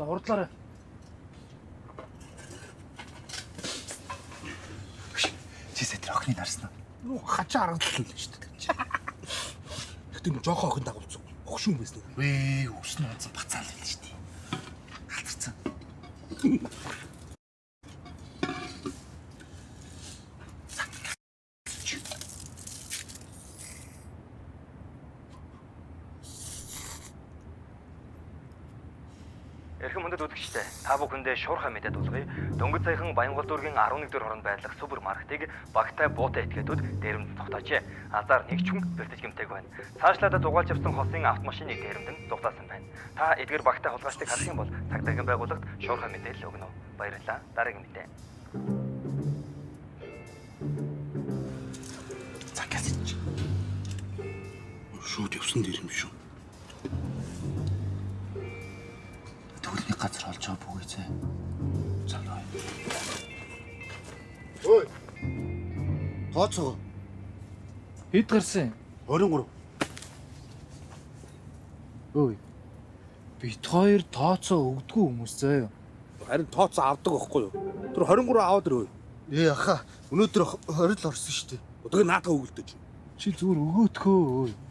урдлаарай. Чисээ тэр охины нарсан уу? Хачаа харагдсан л шүү дээ. Тэр жоохон охин дагуулсан. Огшин байсан. Вэ, өснө онцон бацаал байл шүү дээ. Халтарсан. Эрхэм хүндэт үзэгчтэй, та бүхэндээ шуурхай мэдээд болгоё. Дөнгөж саяхан Баянгол дүүргийн 11 дугаар хоронд байх супермаркетыг багтай буутай этгээдүүд дээрэмд тогтоожээ. Азар нэг ч хүн бэртэж гэмтэйг байна. Цаашлаад дугаалж авсан хосын автомашиныг дээрэмдэн зугатаасан байна. Та эдгээр багтай холбоотой харах юм бол цагдаагийн байгууллагт шуурхай мэдээлэл өгнө. Баярлалаа. Дараагийн мэдээ. Цагаас ич. Шууд явсан дээр юм шүү. Төрний газар олж байгаа бүгий зэ. Цагаа. Ой. Тооцоо. Хэд гарсан? 23. Ой. Бит хоёр тооцоо өгдөггүй хүмүүс заяа. Харин тооцоо авдаг байхгүй юу? Тэр 23 аваад ирөө. Аха. Өнөөдөр 20 л орсон шүү дээ. Одоо наатаа өгөлдөж. Чи зүгээр өгөөдгөө.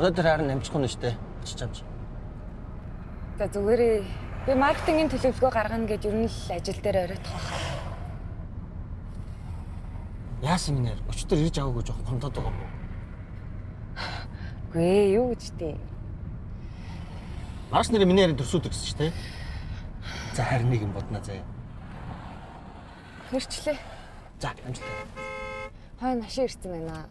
Өнөөдөр харин амжихгүй нь штэ. Очиж амж. За зүгээрээ би маркетингийн төлөвлөгөө гаргана гэж ер нь л ажил дээр оройт хаа. Яа семинар? Өчтөр ирж аваагүй жоохон гомдоод байгаа юм. Үгүй ээ, юу гэж тий. Марш нэр миний ярин төрсөд гэсэн штэ. За харин нэг юм бодно заяа. Хөрчлээ. За амжилттай. Хойно хашир ирсэн байна.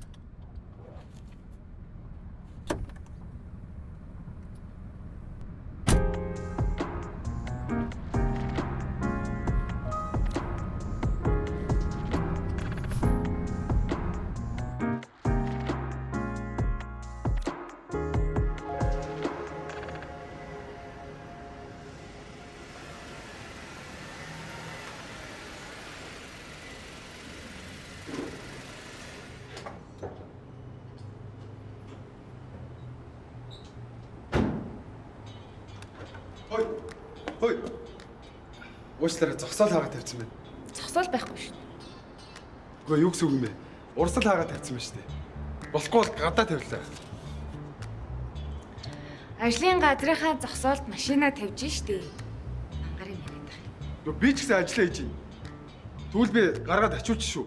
Хөөе. Уучлаарай, зогсоол хаагаад тавьсан байна. Зогсоол байхгүй шүү. Үгүй юу гэсэн үг юм бэ? Урсгал хаагаад тавьсан байна шүү дээ. Болохгүй бол гадаа тавилаа. Ажлын газрынхаа зогсоолд машинаа тавьж штэ. Гарын яриад байх. Нөгөө би ч гэсэн ажиллаа хийж байна. Тэгвэл би гаргаад ачууч шүү.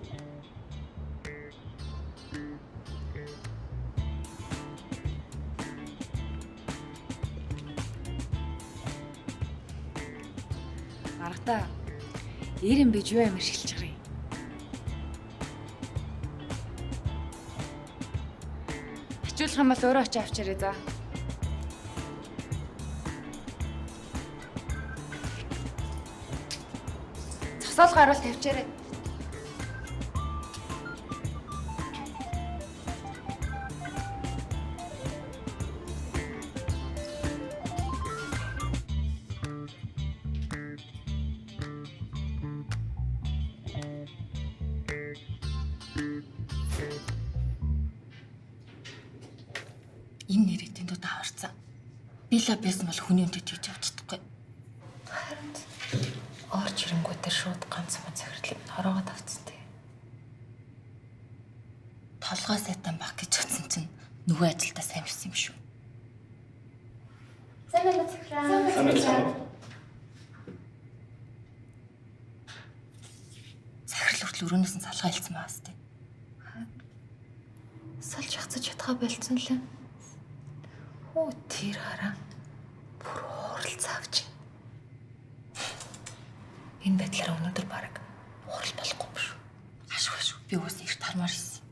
Маргата. Ирэн биж юу амар шилж гарыг. Ачуулах юм бол өөрөө очиж авчирээ за. Зогсоол гарвал тавьчаарай. Энэ нэрээ дэндүү даварцсан. Била байсан бол хүний өндөд хийж авч чадахгүй. Харин орж ирэнгүүт тэр шууд ганцхан захирлыг хороогоод авцсан тий. Толгой сайтан баг гэж утсан чинь нөгөө ажилдаа сайн ирсэн юм шүү. Сайн байна захираа. Захирал хүртэл өрөөнөөс нь салгаа хэлсэн баас тий. Салж хацаж чадхаа болцсон лээ. Оо тэр хараа. Бүр хууралцаа авч. Энэ байдлаараа өнөөдөр бараг хуурал болохгүй юм шүү. Ашгүй. Би уус их тармаар ирсэн.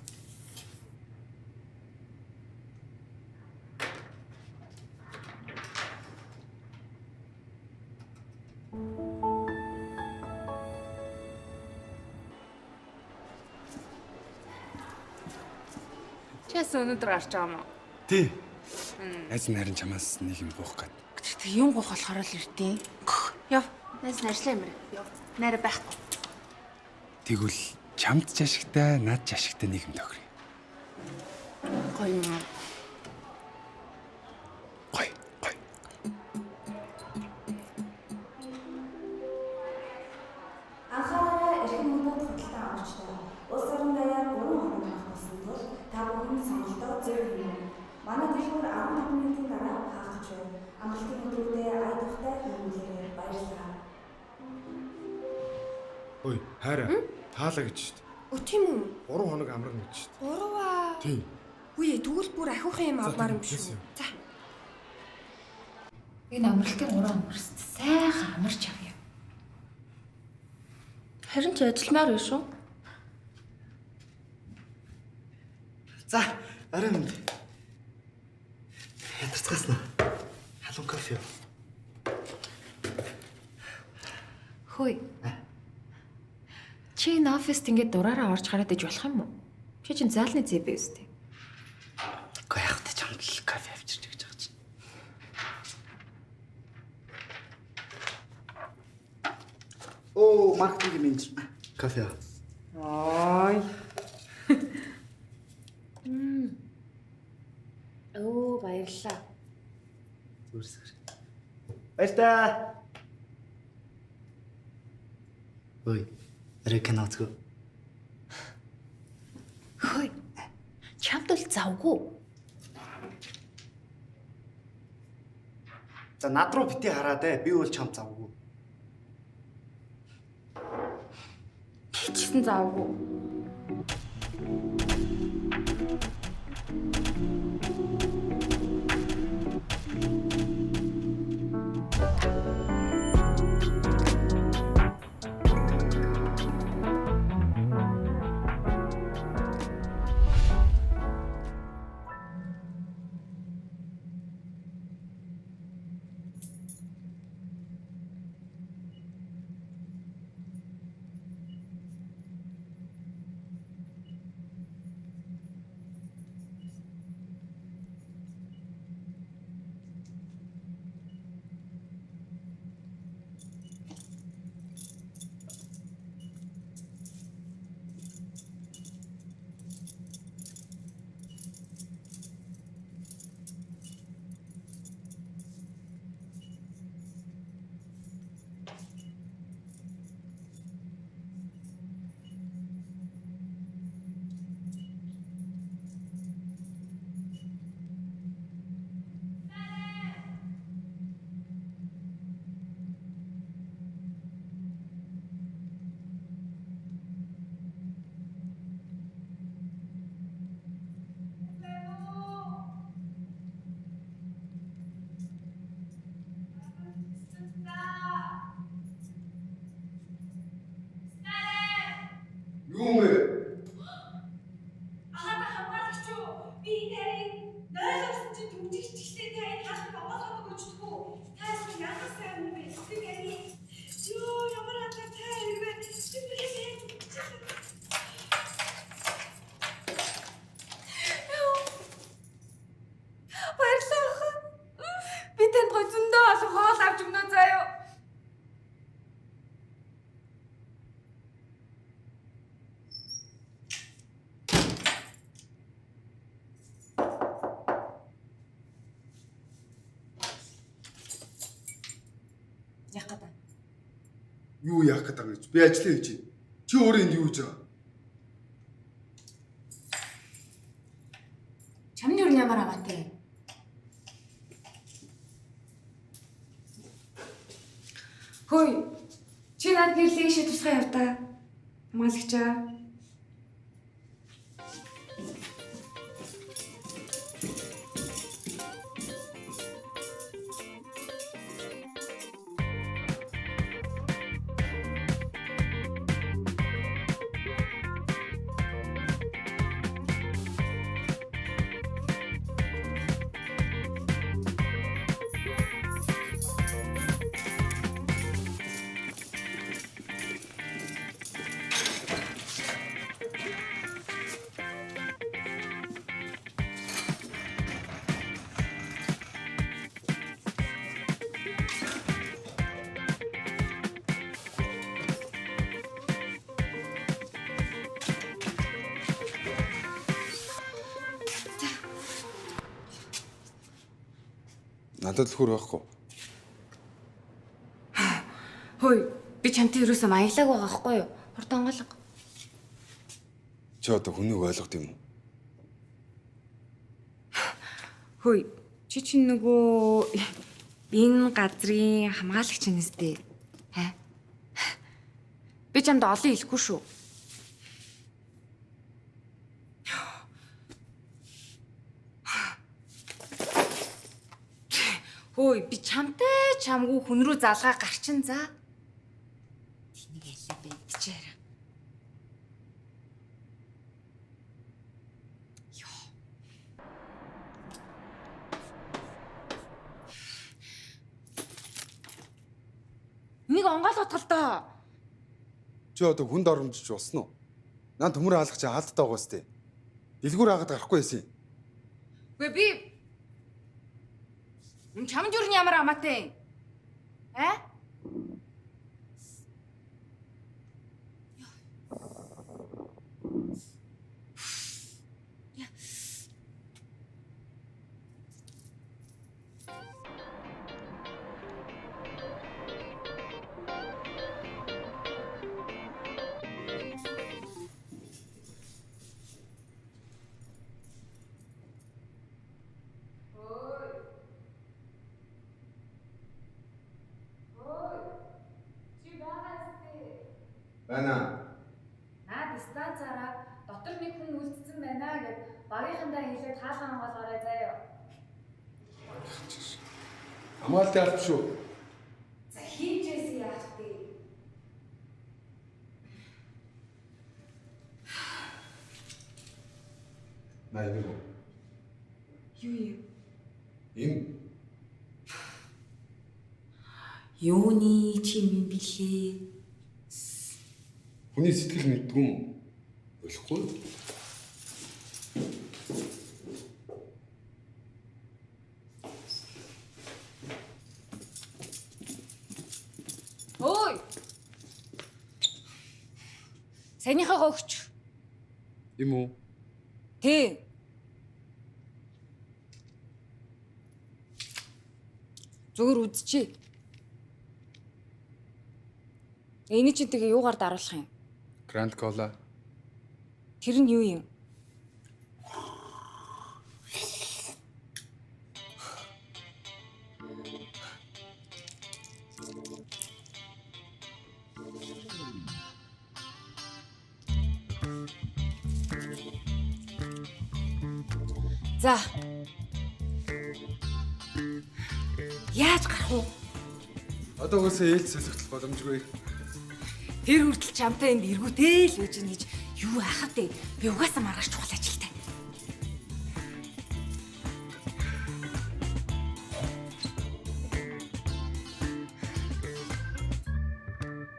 Чаас өнөдөр гарч байгаа юм уу? Тий. Айз нарийн чамаас нэг юм буух гээд. Тэг юм гоох болохоор л ирдээ. Яв. Найс нарчлаа юмэр. Яв. Найраа байхгүй. Тэгвэл чамд ч ашигтай, над ч ашигтай нэг юм тохирё. Гоё юм. Гой. Анхаарал эрхэм мөндөд худалдан авагчтай. Улс орон даяар 3 хоног багтсан тул та бүхэн сонголтоо зөв хийв. Манай дэлгүүр 15 минутын дараа хаагдж байна. Амралтын өдрүүдэд айдахтай хүмүүлээрээ баярлалаа. Ой, хайраа. Таалаа гэж шүү дээ. Өө тийм үү? 3 хоног амрах гэж шүү дээ. 3 аа. Тийм. Үе тэгвэл бүр ахиухан юм авмаар юм биш үү? За. Энэ амралтын 3 амарст сайхан амарч авъя. Харин ч ажилламаар биш үү? За, арай минь. Ятарцгаснаа. Халуун кофе. Хөөе. Чи энэ оффист ингээд дураараа орж гараад иж болох юм уу? Чи чинь заалны зэв бэ үстэй. Гэхдээ яг та чамд л кофе авчирч гэж байгаа чинь. Оо, маркетинг менежер. Кофе. Ой. Оо, баярлалаа. Зүрсгэр. Баяртай. Ой, рекэн авцгаа. Хөөе. Чамд л завгүй. За над руу бити хараад би бол чам завгүй. Чичсэн заавгүй. Юу вэ? Ахаа хамгаалагч юу? Би тэрийг нойлгосон чинь түнжигчтэй та энэ хаалт онгоцоод өгчдгүү. Та эсвэл яах сайн юм бэ? Би тэрийг юу ямар хатаа та ирвэ? Би тэрийг баярлалаа. Би танд гоцондоо олон хоол авч өгнө заяа. Яах гэдэг. Юу яах гээд байгаа гэж? Би ажиллая гэж. Чи өөрөө энд юу гэж байгаа? Чамны юу ямар аваатай? Хөөе. Чи над нэрлийг ши тусгай яваа. Хамгаалагчаа. Надад л хөр байхгүй. Хөөе, би чамтай юусоо маяглааг байгаа байхгүй юу? Хурдан онголго. Чи одоо хүнийг ойлгох юм уу? Хөөе, чи чинь нөгөө энэ газрын хамгаалагч нэстэй. Хэ? Би чамд олон хэлэхгүй шүү. Хөөе, би чамгүй хүн рүү залгаа гарчин за. Тэнийг ялла бэдчээр. Нэг онгойлгот тол доо. Чи одоо хүнд оромжиж болсон уу? Наа төмөр хаалгач хаалттай байгаа сте. Дэлгүүр хагаад гарахгүй байсан. Гэ би чамд юу ямар амаатай? Байна. Наад станцаараа дотор нэг хүн үлдсэн байна гэд багийнхандаа хэлээд хаалхан хамгаалгаарай заяа. Хамгаалт яах шүү. За хийжээс яах вэ? Наа юм уу? Юу? Им. Юуны чим юм бэлээ? Хүний сэтгэл мэддэг юм. Болохгүй. Ой! Санийхаа өгч. Юм уу? Тий. Зүгээр үзчихье. Эний чинь тэгээ юугаар даруулах юм? Grand Cola. Тэр нь юу юм? За. Яаж гарах вэ? Одоо үсээ ээлж солигдох боломжгүй. Тэр хүртэл чамтай энд эргүүтэй л үжин гэж юу ахав дээ. Би угаасаа маргааш чухал ажилтай.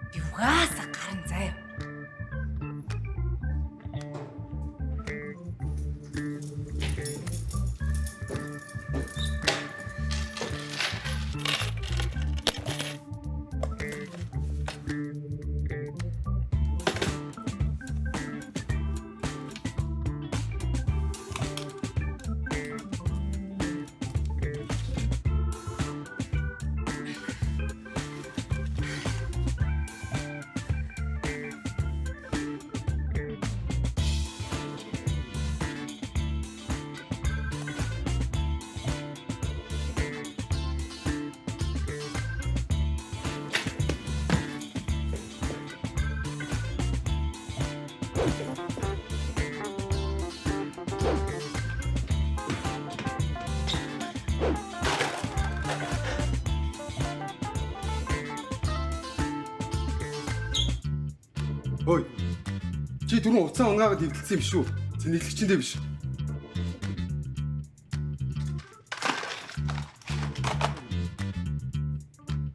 Би угаасаа гаран заяа. Ой. Чи түрүүн уцаа унгаагаад ивдэлсэн юм шүү. Зэнэглэгчэндээ биш.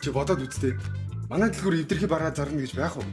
Чи бодоод үзтээ. Манай дэлгүүр эвдэрхий бараа зарна гэж байх уу?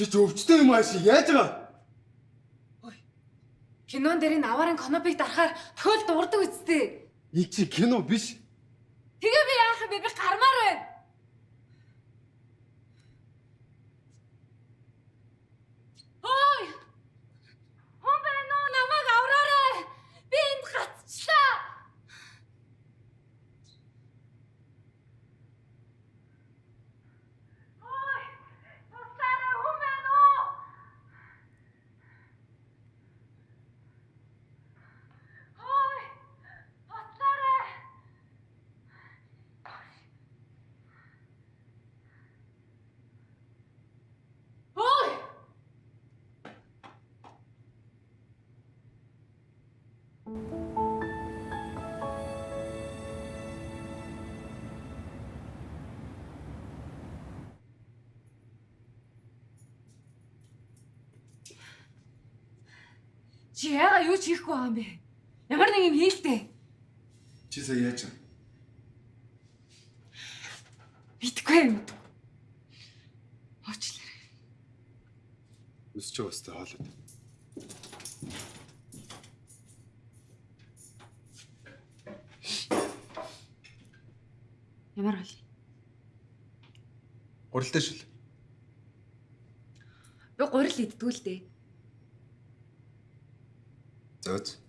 Чи өвчтэй юм ааш яаж байгаа? Кинон дээр нь аварын конопыг дарахаар тохиол дуурдаг үсттэй. Ий чи кино биш. Тэгээ би яах вэ? Би гармаар байна. Ой! Хүн байна уу? Намайг авраарай. Би энд гацчлаа. Ой! Туслаарай, хүн байна уу? Ой! Туслаарай. Ой! Чи яагаад юу ч хийхгүй байгаа юм бэ? Ямар нэг юм хийлтэй. Чи сая яаж? Мэдгүй юм. Оочлаа. Өсч өстэй хоолой. Ямар хол? Гурилтай шил. Би гурил иддгүй л дээ. Зөөц.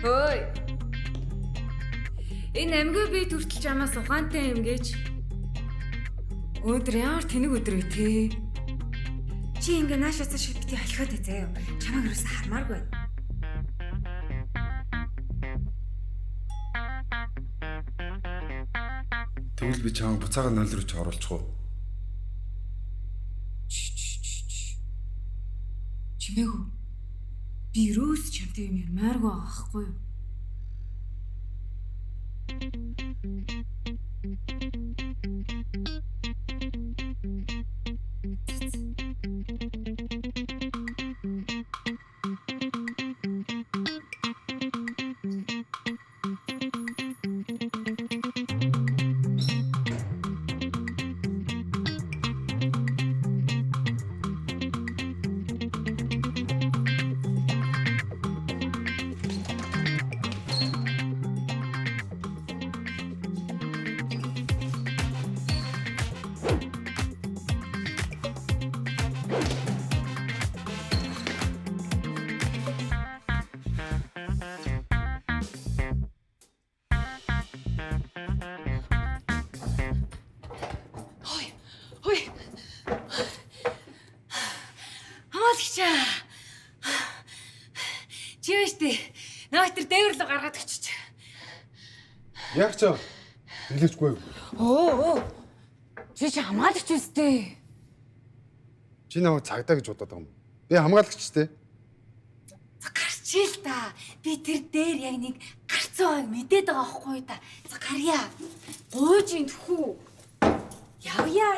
Хөөй. Энэ амьгүй би төртөл чамаас ухаантай юм гэж. Өдөр ямар тэнэг өдөр вэ те? Чи ингээ наашаасаа шипти халихад ээ заяа. Чамайг юусэн хармааргүй. Тэгвэл би чамайг буцаага 0 руу ч оруулчих уу? Чимээгүү. Би юус чамтай юм ярмааргүй байгаа байхгүй юу? гаргаад өччих. Яг ч хэлээчгүй. Оо. Чи хамгаалагч үстэй. Чи наваа цагдаа гэж бодоод байгаа юм. Би хамгаалагчтэй. Гарчээ л та. Би тэр дээр яг нэг гарцсан байг мэдээд байгаа байхгүй та. За гарья. Гуйж ин тхүү. Явъя.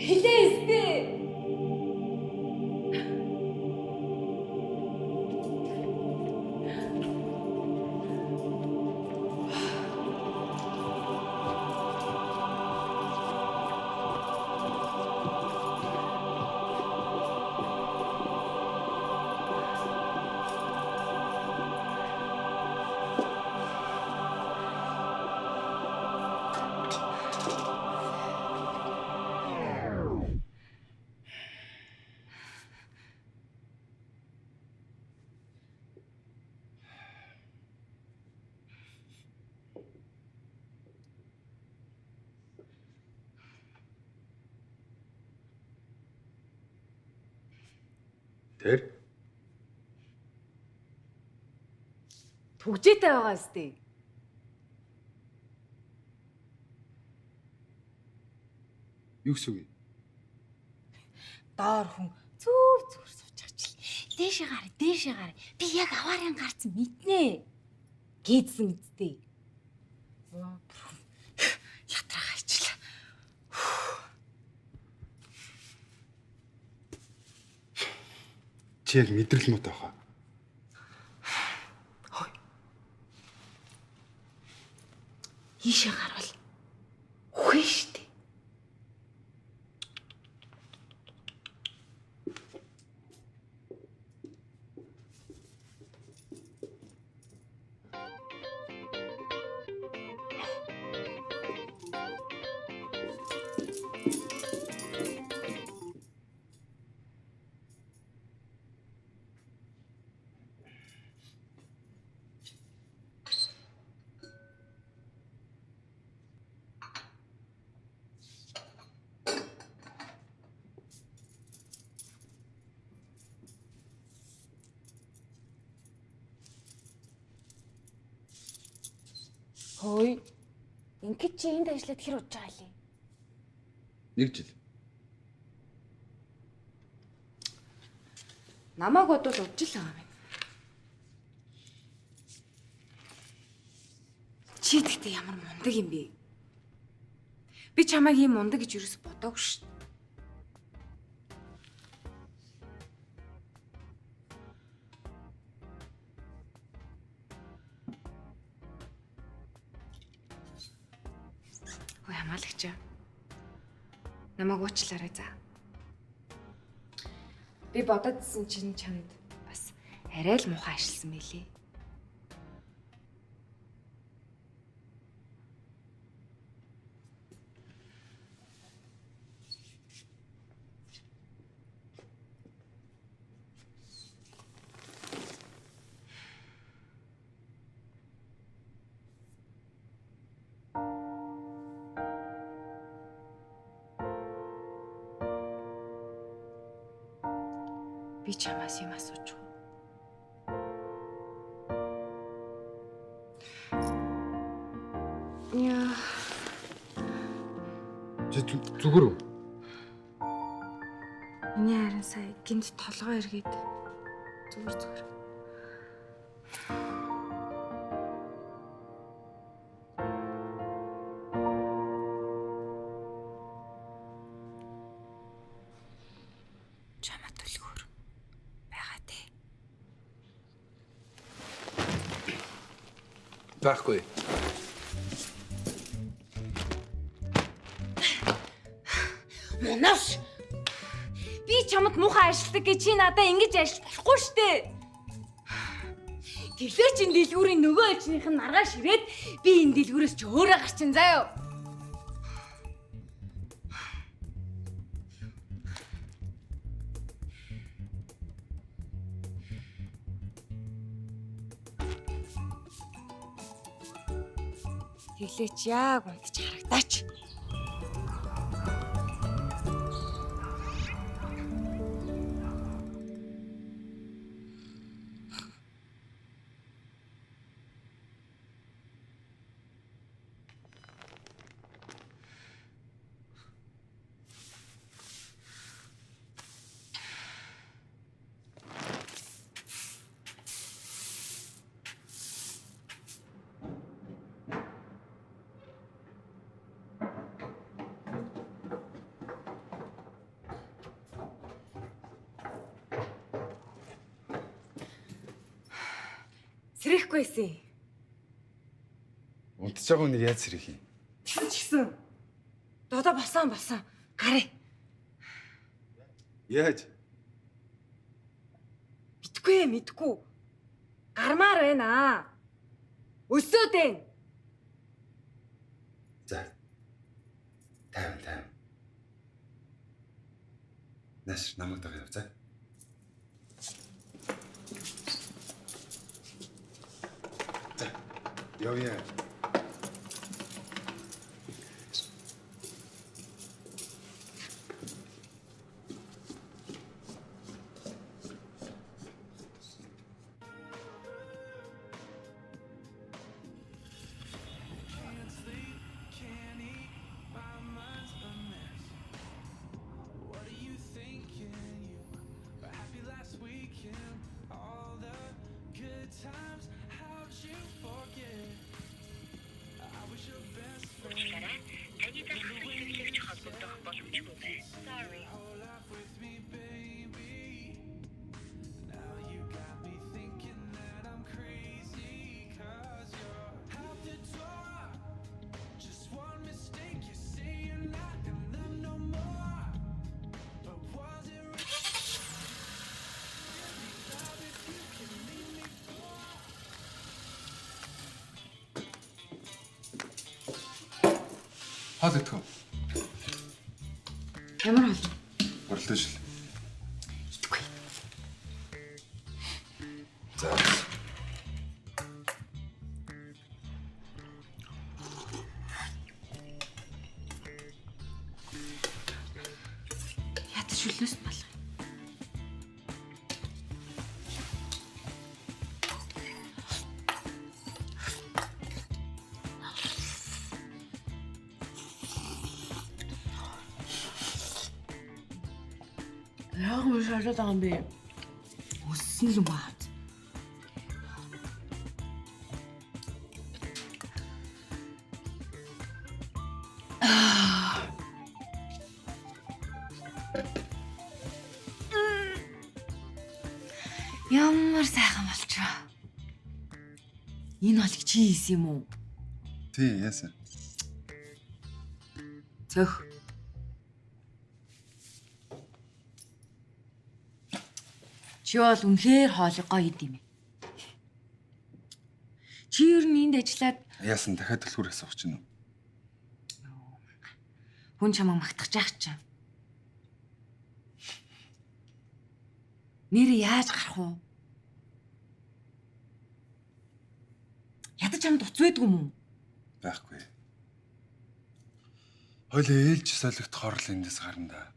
Хэлээстэй. Тэр Түгжээтэй байгаа сте. юу гэсэн үг юм? Доор хүн зүг зүгээр сууж байгаа чил. Дээшээ гараа. Би яг аваарын гарцсан мэднэ. Гээдсэн үсттэй. Ятраа хайчлаа. Чи яг мэдрэл муутай хаа. Ийшээ гарвал үхэн штэ. Хөөе. Ингээд чи энд ажиллаад хэр удаж байгаа лээ? 1 жил. Намааг бодвол удаж л байгаа юм. Чи тэгтээ ямар мундаг юм бэ? Би чамайг ийм мундаг гэж юус бодоогүй шүү. Ой хамаалагч. Намайг уучлаарай за. Би бододсон чинь чамд бас арай л муухай ашигласан байлээ. Би чамаас юм асууж байна. Яа. Зүгээр үү? Миний харин сая гинт толгой эргээд зүгээр. Чамд төлгөр байгаа те. Байхгүй. Монаш. Би чамд муухай ашигладаг гэж чи надад ингэж ашиглах болохгүй штэ. Тэглээ чин дэлгүүрийн нөгөө альчных нь маргааш ирээд би энэ дэлгүүрээс ч өөрөө гарчин заяа. Тэглээч яг унтж харагдаач. Сэрэхгүйсэн. Унтж байгаа хүнийг яаж сэрэх юм? Тэгсэн ч гэсэн. Додо басан. Гарыг. Яаж? Мэдгүй. Гармаар байна. Өсөөд байна. За. Тайван. Наш намайг дагаж яв за. Явъя. Хоол идэх үү? Ямар хоол? Борлоо шил. Идэхгүй. За. Ядаж шүлнэс мал. Яг мөн шалаад байгаа юм бэ? Өссөн л юм аа. Ямар сайхан болчихоо. Энэ хоолыг чи хийсэн юм уу? Тий, яасан. Цөх. Чи бол үнэхээр хоолыг гоё идэм юм. Чи ер нь энд ажиллаад Яасан дахиад төлхөр асуух чинь үү? хүн чамайг магтах жаах чинь. Нэр яаж гарах вэ? Ядаж чамд уц байдгүй юм уу? Байхгүй. Хойлоо ээлж солигдохоор л эндээс гарна да.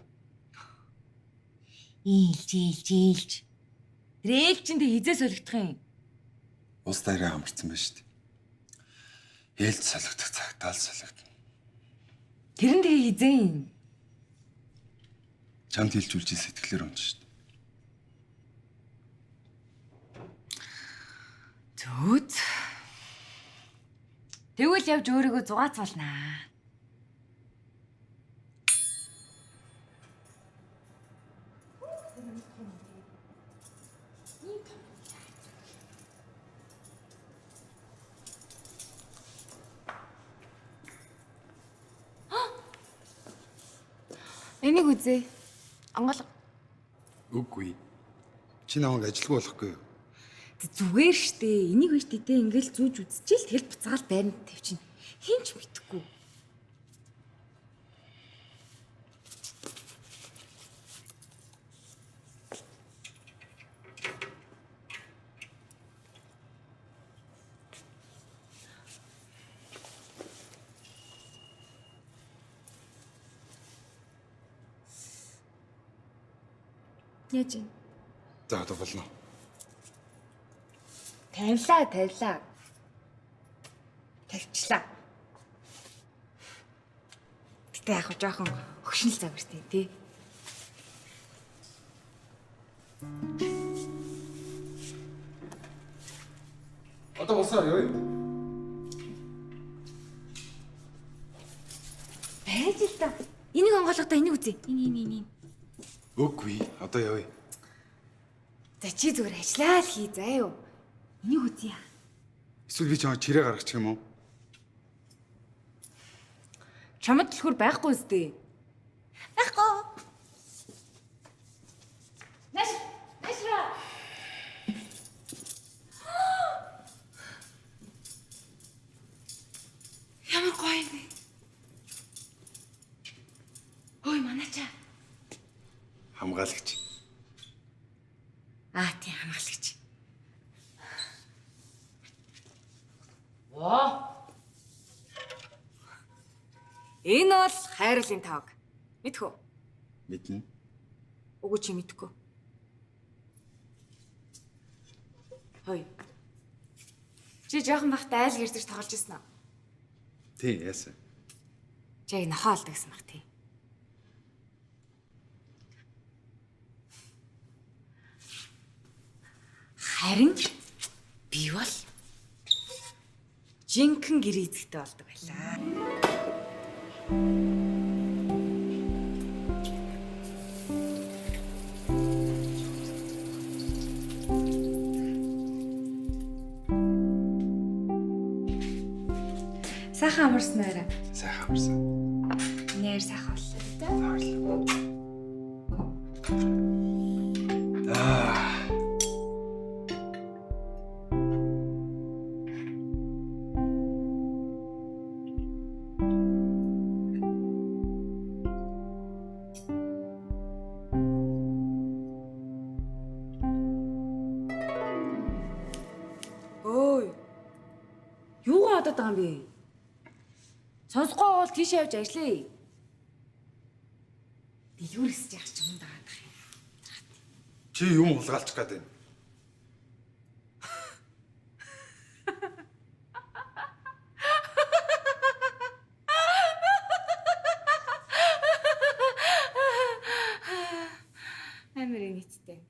Ийлж. Ээлжинд хизээ солигдох юм. Ус дээрээ амарсан байна шүү дээ. Ээлж солигдох цагтаа л солигдно. Тэр нь тэгээ хизээ юм. Чамд хэлжүүлж сэтгэлээр унж шүү дээ. Зүуз. Тэгвэл явж өөрийгөө зугаацуулнаа. Энийг үзье. Анголго. Үгүй. Чи намайг ажилгүй болохгүй юу? Зүгээр штэ. Энийг биш тэтэ ингээл зүүж үзчихэл тэгэл буцаал байранд тавьчихна. Хин ч мэдэхгүй. Яаж юм? За одоо болно. Тавилаа. Тавьчлаа. Гэтэ яг жоохон хөшнөл завиртай тий. Одоо болсоо ёо. Байж л та. Энийг онгойлгодоо энийг үзье. Энэ. Үгүй. Одоо ёо. За чи зүгээр ажиллаа л хий заа юу. Энийг үзье. Эсвэл би чамд чирээ гаргачих юм уу? Чамд төлхөр байхгүй үстэй. Байхгүй. Нэшра. Ямар гоё юм бэ? Ой манача. Хамгаалагч. Тийм хамгаалагч. Энэ бол хайрлын тавг. Мэдхүү? Мэднэ. Үгүй чи мэдхгүй. Хөөе. Чи жоохон бахта айл гэрдэж тоглож ирсэн аа? Тий, яасан. Чи нохоо олдог гэсэн баг тий. Харин би бол жинхэнэ гэр эзэгтэй болдог байлаа. Сайхан амарсан аа. Сайхан амарсан. Нэр сайхан боллоо. бодоод байгаа юм бэ? Сонсохгүй бол тийш явж ажиллая. Дэлгүүрээс яарч юм дагаад байх юм. Чи юм хулгайлчих гээд байна. Амар нийттэй.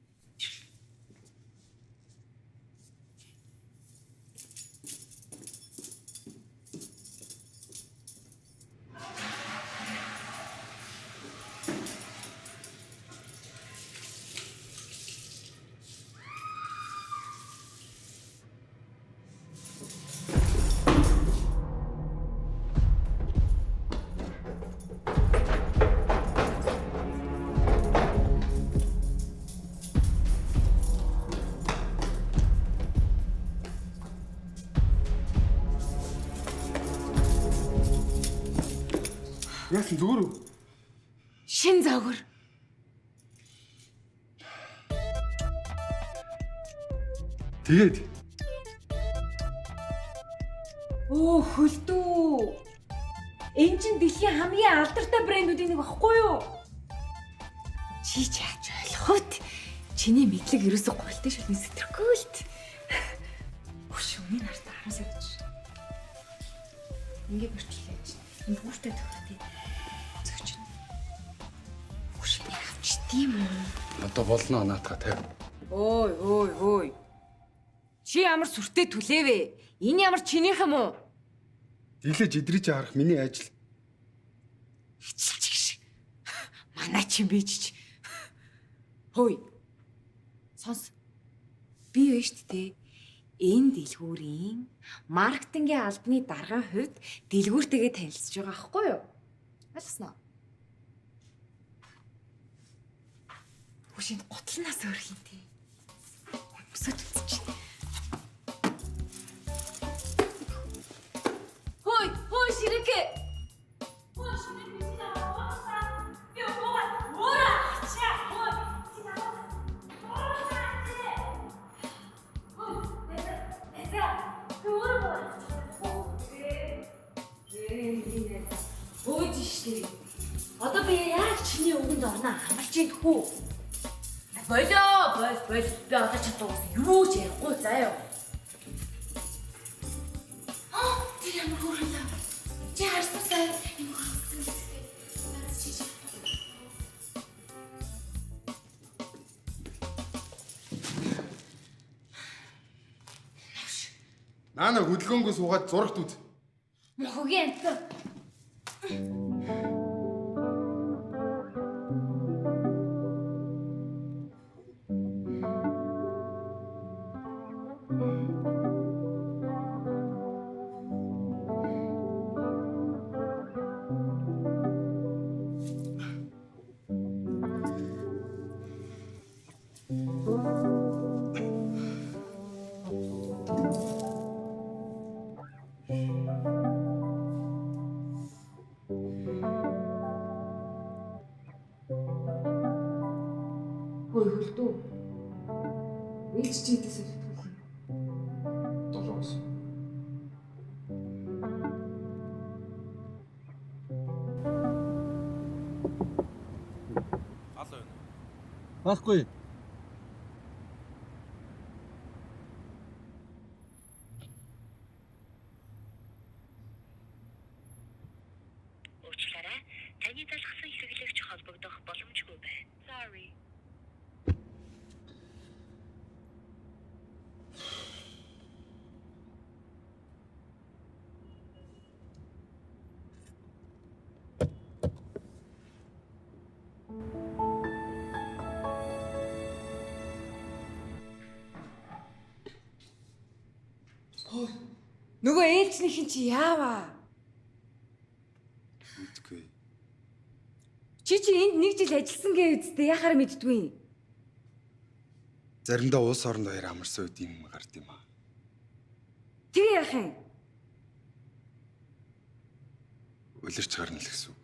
Яасан зүгээр үү? Шин загвар. Тэгээд Оо хөлдөө. Энэ чинь дэлхийн хамгийн алдартай брэндүүдийн нэг багхгүй юу? Чи яаж ойлгох вэ? Чиний мэдлэг ерөөсө гуйлтай шүлний сэтгэргүй л т. Хөш өмнө нарт 10 сая гэж. Ингээ бэрчлээ. Энэ бүртээ төгрөдөө. Зөгч. Хөш би авч тийм үү? одоо болно наатаха тавь. Ой. Чи ямар сүртэй түлээвэ? Энэ ямар чинийх юм уу? Дийлэж идрий чи харах миний ажил. Хичилчих шиг. Манай чи бийж. Хөөе. Сонс. Би вэ штт те. Энэ дэлгүүрийн маркетингийн албаны даргын хувьд дэлгүүртэйгээ танилцж байгаа аахгүй юу? Ойлгосноо? Хүшинд готлнаас өөр хин те. Өсөд үзчих. Хөөе ширэкэ. Одоо би яг чиний өгөнд орно хамарч идэх үү? Болоо. Би одоо чадварс юу ч ярихгүй заяа. Тэр ямар хөрөлөө. Чи харсан сая юм хөрсөн. Наана хөдөлгөөнгөө суугаад зурагт үз. Мохогийн амт. Хөлдөө. Ээлж чийдээс хэлдэг юм. Долоос. Алуу юу? Баггүй. Уучлаарай. Таны талхсан хэрэглэгч холбогдох боломжгүй байна. Sorry. Нөгөө ээлжнийхэн чи яаваа? Мэдгүй. Чи энд нэг жил ажилласан гээ үсттэй яхаар мэддгүй. Заримдаа улс орнд баяр амарсан үед юм гард юм аа. Тэгээ яах юм? Улирч гарна л гэсэн үг.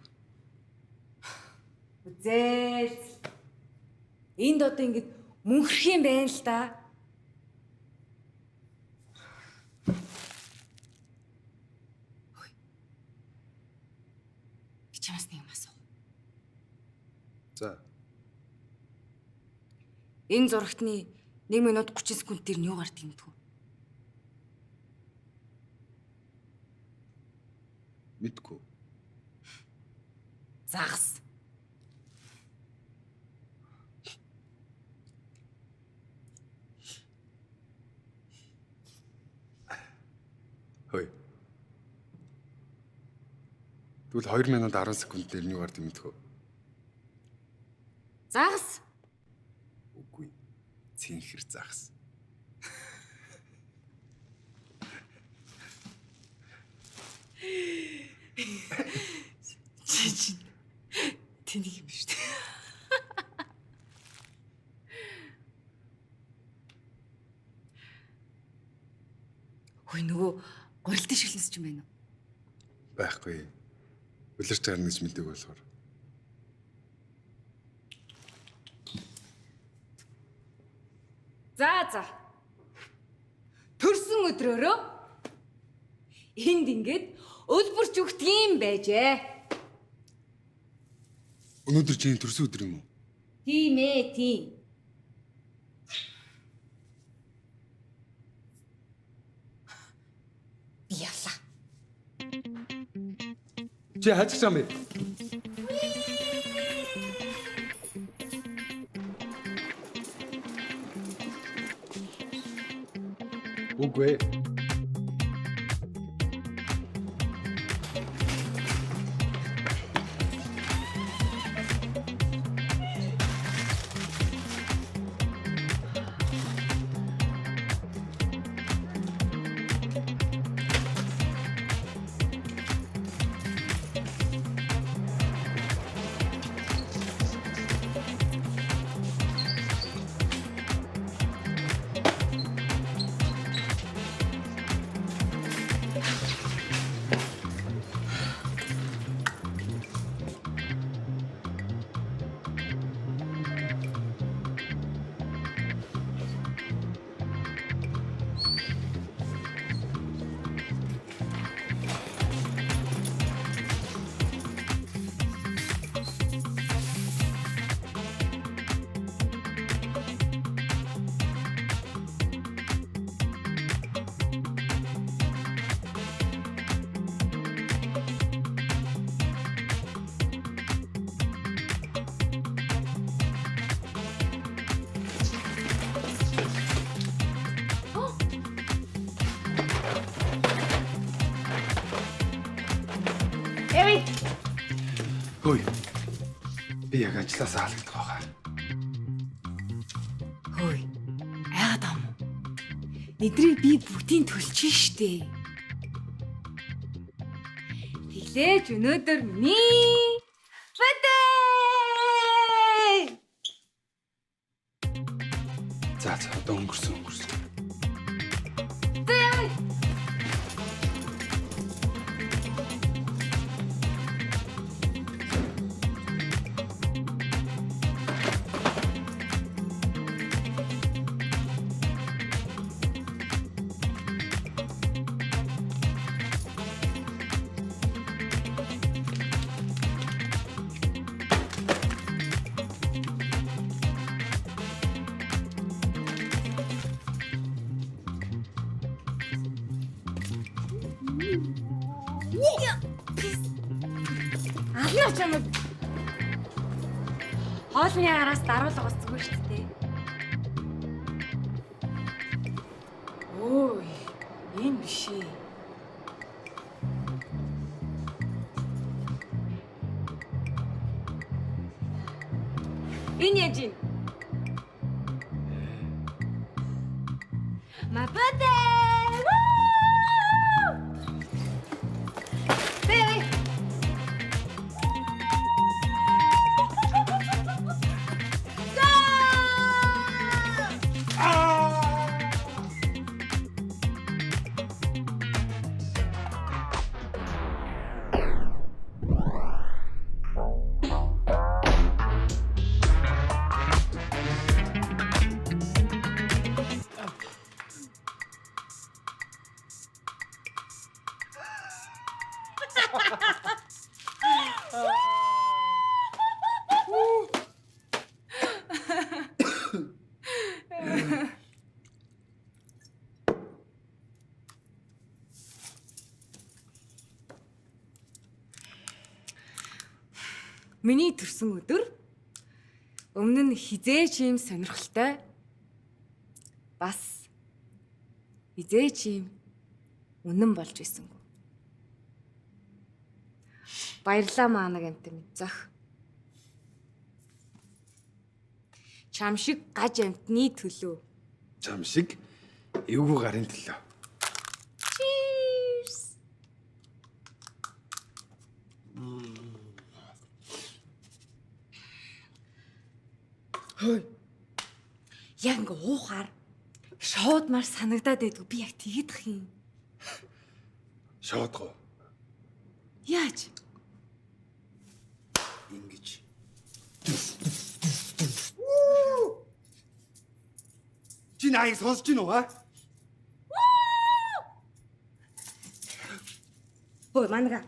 Үзээс. Энд одоо ингэж мөнхрөх юм байна л да. Чамаас нэг юм асуу. За. Энэ зурагтны 1 минут 30 секунд дээр нь юу гардаг юм бэ? Мэдгүй. Загас. Хөөе. Тэгвэл 2 минут 10 секунд дээр нь юу гардаг мэдгүй. Загас. Үгүй. Цэнхэр загас. Чи тэнийг юм шүү дээ. Хөөе нөгөө гурилтын шилэнс ч юм байна уу? Байхгүй. Үлэрч гарна гэж мэддэг болохоор. За. Төрсөн өдрөөрөө энд ингээд өлбөрч өгт юм байжээ. Өнөөдөр чинь төрсөн өдөр юм уу? Тийм ээ, тийм. Яла. Чи хажиж байгаа юм бэ? Үгүй. Хөөе. Би яг ажилласаа халагдах байгаа. Хөөе. Яагаад ам? Эдрийг би бүгдийг төлчих штэ. Тэглээж өнөөдөр миний бэтээ. За одоо өнгөрсөн. Ална ч юм уу. Хоолны араас даруулга бас зүгээр шүү дээ. Ой, энэ биш ээ. Энэ яаж юм? Мапата! Миний төрсөн өдөр өмнө нь хизээч юм сонирхолтой бас хизээч юм үнэн болж ирсэнгүй. Баярлалаа маанаг амт минь зах. Чам шиг гаж амтны төлөө. Чам шиг эвгүй гарын төлөө. Cheers. Хөөе. Яг ингээ уухаар шууд мар санагдаад байдгүй. Би яг тэгэдэх юм. Шоодгоо. Яаж? Ингэж. Чи нааг сонсож гин үү, а? Хөөе, манга.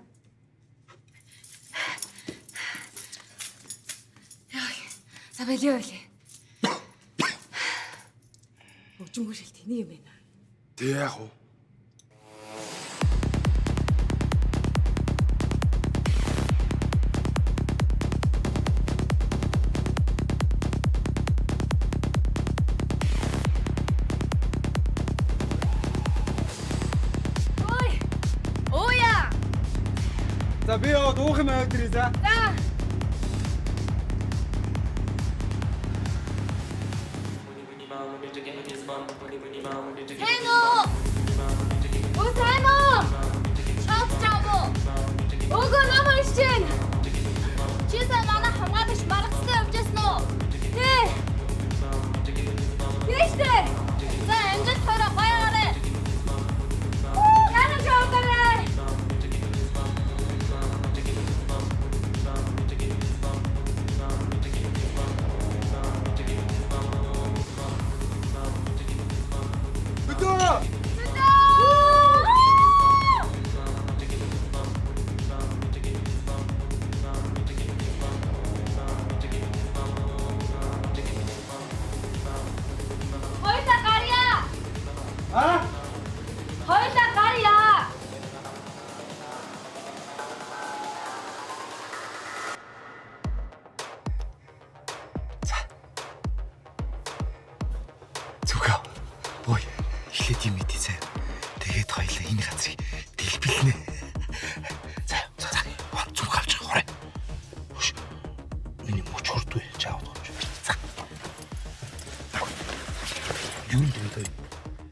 Сабэлээ. Өчмөр шил тэний юм байна. Тэг яах вэ? За би яваад уух юм аваад ирээ за. За. Хайно! Оо хайно! Шат жаабо. Ого намайг чинь. Чи сая манай хамгаалагч баргацтай явжсэн уу? Тий. Тийштэй. За амжилт хороо гоёорой. Яна жаабарай.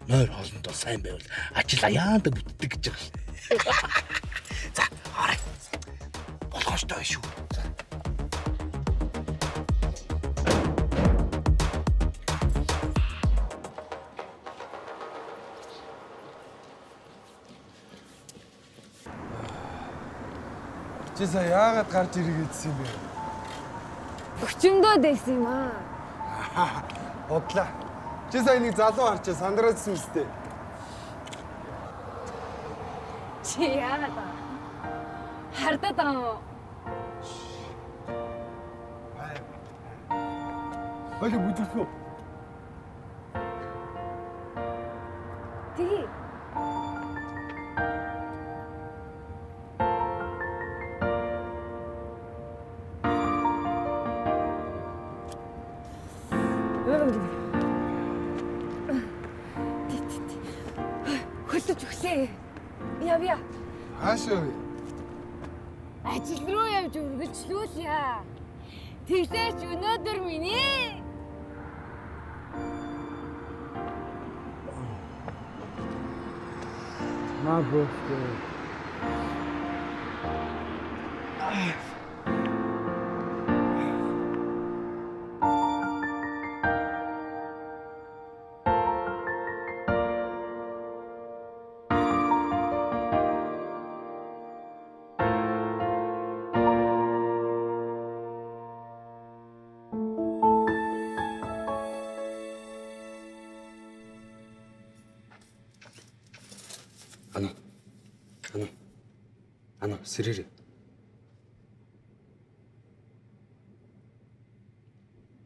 Нойр хоолндоо сайн байвал ажил аяанда бүтдэг гэж байгаа шээ. За, орой. Болгоочтой шүү. Чи сая яагаад гарч иргэдсэн юм бэ? Өчмдөө дэйсэн юм аа. Бодлаа. Чи сая нэг залуу харчаа сандраад сүнстэй. Чи яагаад хардаад байгаа юм? Баяр бүдэрхүү. Тий. Хөлтөж өгсэй. Явъя. Хаашаа вэ? Ажил руу явж үргэлжлүүлье. Тэгсээч өнөөдөр миний My birthday. Ано, сэрэрээ.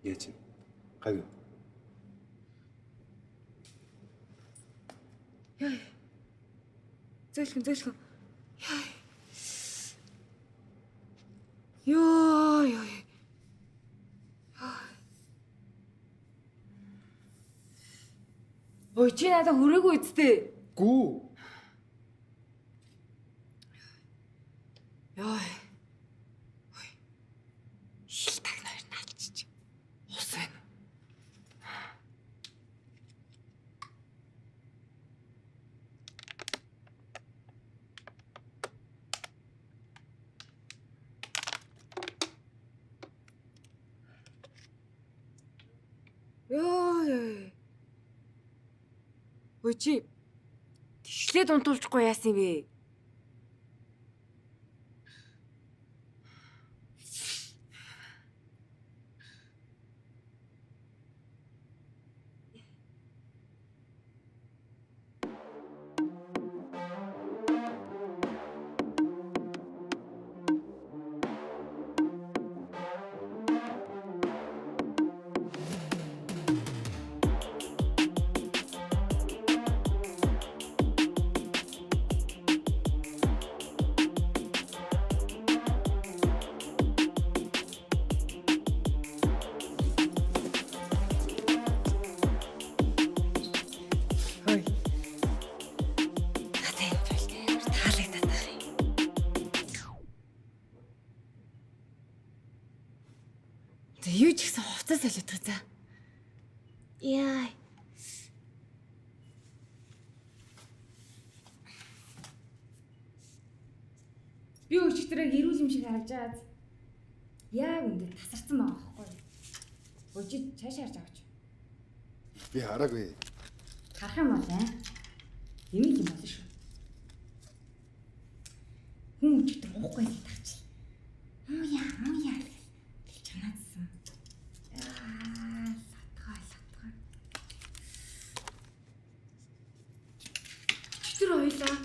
Яаж юм? Гайгүй. Яа. Зөөлхөн. Ёо, Ёо. Ой чи надад хүрээгүй үсттэй. Гүү. Ёо. Хил тагнаар наачиж. Ус байна. Ёо. Ой чи тэгшлээд унтуулчихгүй яасан юм бэ? Юу ч гэсэн хувцас солиодох за. Яа. Би өчигдрээ гэрүүл юм шиг харж байгаа. Яг үнэндээ тасарсан байгаа байхгүй. Өчиг цааш харж аваач. Би хараагүй. Харах юм бол юм болно шүү. Хүн өчигдөр уухгүй л тагч. Мууя. Тэг чанаадсан. Латгаа. Өчигдөр ойлаа.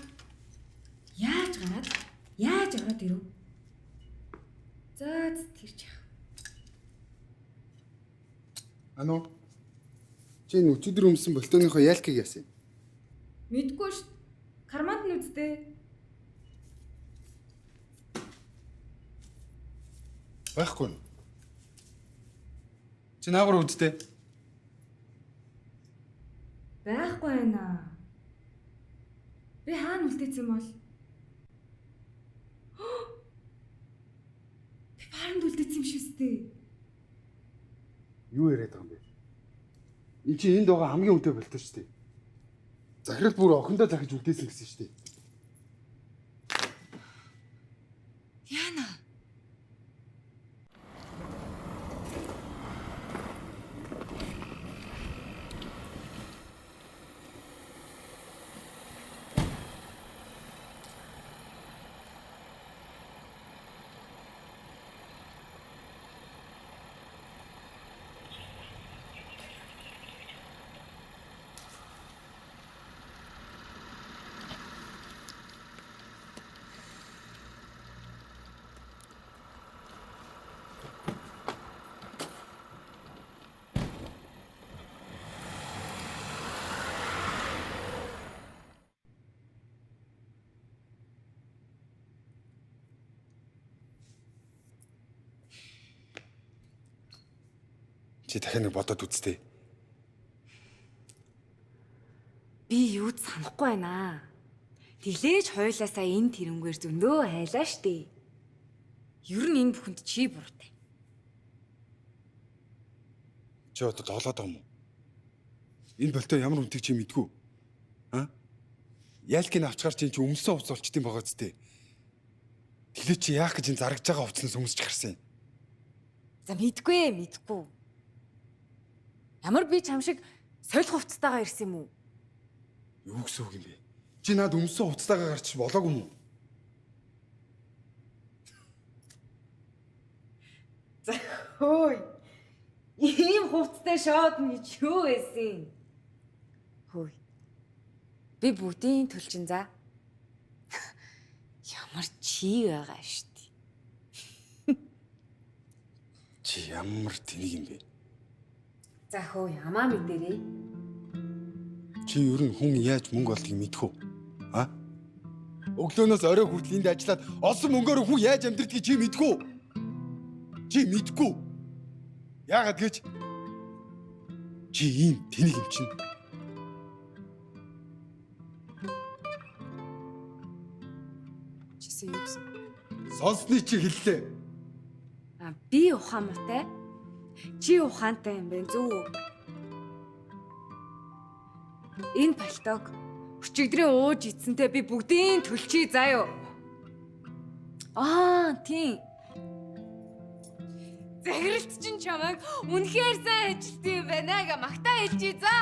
Яаж ороод ирв? За тэрч яах. Ано. Чи өчигдөр өмсөн болтооныхоо ялкийг яасан? Мэдгүй шүү. Карманд нь үздэй. Байхгүй. Чи наагур үздэй. Байхгүй байна. Би хаана үлдээсэн бол? Би баанд үлдээсэн юм шүү дээ. Юу яриад байгаа юм бэ? Энд чи энд байгаа хамгийн үнэтэй болтоо шүү дээ. Захирал бүр охиндоо захиж үлдээсэн гэсэн шүү дээ. Яна. Чи дахин нэг бодоод үзтээ. Би юу ч санахгүй байна. Тэглээж хойлоосаа энэ тэрнгүүр зөндөө хайлаа штэ. Ер нь энэ бүхэнд чи буруутай. Чи одоо доолоод байгаа юм уу? Энэ болтоо ямар үнэтэй чи мэдгүй. Ялкийг авчгаар чи өмсөн хувцас болчт юм байгаа зү. Тэглээ чи яах гэж энэ зарагж байгаа хувцснаас өмсч гарсан юм. За мэдгүй. Ямар би чам шиг солих хувцастайгаа ирсэн юм уу? Юу гэсэн үг юм бэ? Чи над өмсөн хувцастайгаа гарч болоогүй юм уу? За хөөй. Ийм хувцастай шоодно гэж юу байсан? Хөөй. Би бүгдийн төлчин за. Ямар чи байгаа штий. Чи ямар тэнийг юм бэ? За хөөй, амаа мэдэрээ. Чи ер нь хүн яаж мөнгө олдгийг мэдэх үү? Өглөөнөөс орой хүртэл энд ажиллаад олсон мөнгөөр хүн яаж амьдрдгийг чи мэдэх үү? Чи мэдгүй. Яагаад гэж чи ийм тэнэг юм чинь. Чисэн юу гэсэн? Сонсны чи хэллээ. Би ухаан муутай. Чи ухаантай юм байна зү. Энэ пальтог өчигдрийн ууж ицсэнтэй би бүгдийн төлчихье заа юу. Тийм. Захиралт чинь чамайг үнэхээр сайн ажилт юм байна гэ магтаа хэлчихье за.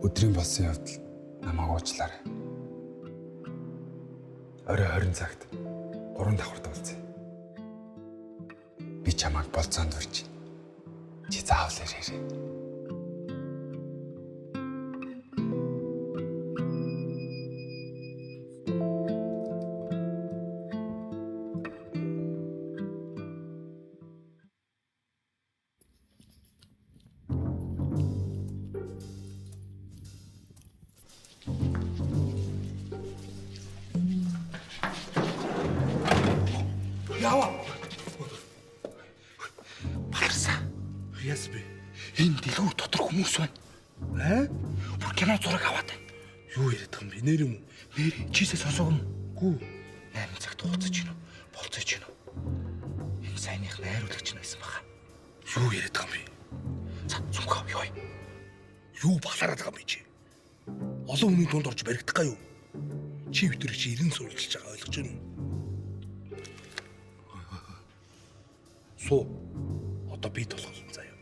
Өдрийн болсон явдал намайг уучлаарай. Орой 20 цагт 3 давхарт уулзъя. Би чамайг болцоонд урьж. Чи заавал ирээрэй. Яава. Барса. Яс би. Энэ дэлгүүр дотор хүмүүс байна. Бүр кино зураг аваад байна. Юу яриад байгаа юм бэ? Нэр юм уу? Нэр чийсээ сонсоогүй юм. Гүү. 8 цагт хугацаж гинэ. Болцож гинэ. Энэ сайных найруулагч нь байсан баха. Юу яриад байгаа юм бэ? За, зүмхөө юу вэ? Юу баглаараад байгаа юм бэ чи? Олон хүний дунд орж баригдах гаа юу? Чи өтөр чи 90 суралцж байгаа ойлгож байна уу? Суу. Одоо би толгойлсон заяа.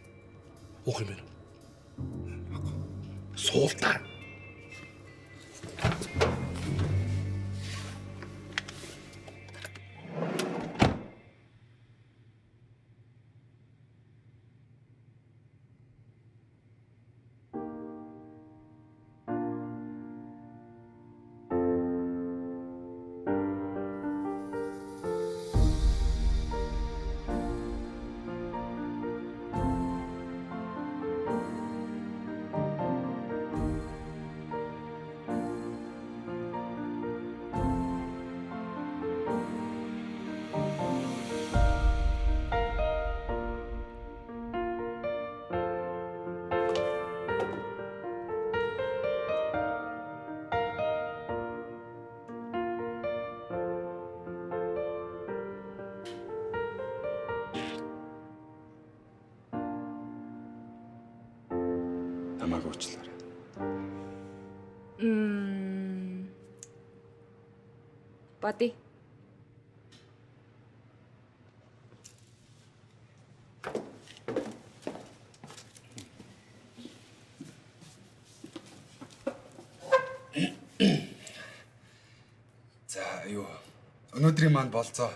Уух юм байна уу? Суултаа. Намайг уучлаарай. Бати. За юу. Өнөөдрийн маань болцоо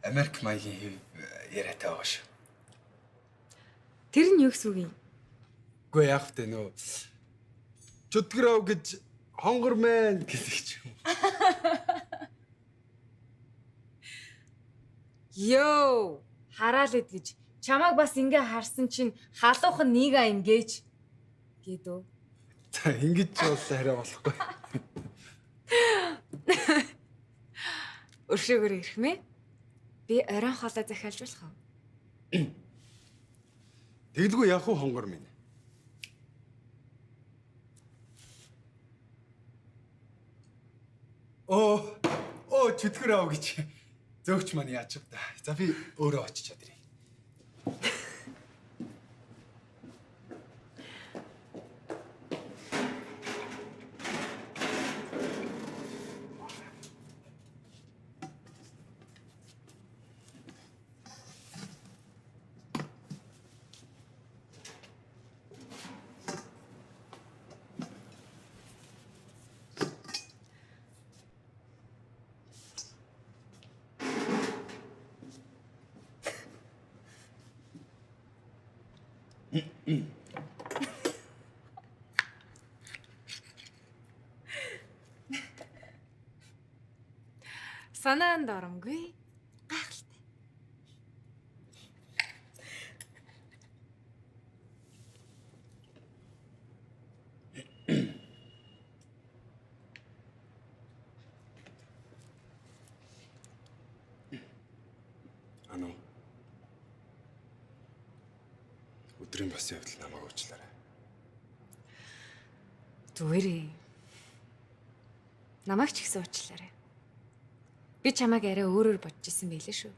Америк маягийн хэв яриатай байгаа шүү. Тэр нь юу гэсэн үг юм? Үгүй яах вэ нөө. Чөтгөрөө гэж хонгор мэн гэдэг ч юм. Йоо, хараал гэж чамайг бас ингээ харсан чинь халуухан нэг юм гэж гэдэг. За ингэж ч бол арай болохгүй. Өршөөгөр ирэх мэ? Би оройн хоолой захиалж болох уу? Тэгэлгүй яах вэ хонгор минь? Оо чөтгөр аав гэж зөөгч маань яачих та. За би өөрөө очиж чадъя. Санаанд оромгүй. Гайхалтай. Ано. Өдрийн бас явдал намайг уучлаарай. Зүгээрээ. Намайг ч ихсэн уучлаарай. Би чамайг арай өөрөөр бодож исэн байлээ шүү.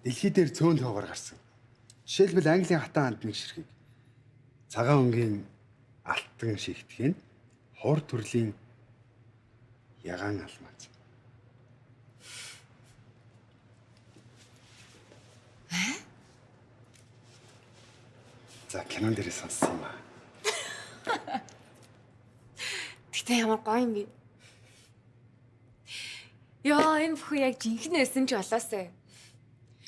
Дэлхий дээр цөөн тоогоор гарсан. Жишээлбэл Английн хатан андмыг ширхэг. Цагаан өнгийн алтан шигтгэн хор төрлийн ягаан алмаз. За кинон дээрээ сонссон юм аа. Гэтэ ямар гоё юм бэ? Яа, энэ бүхэн яг жинхэнэ байсан ч болоосэй.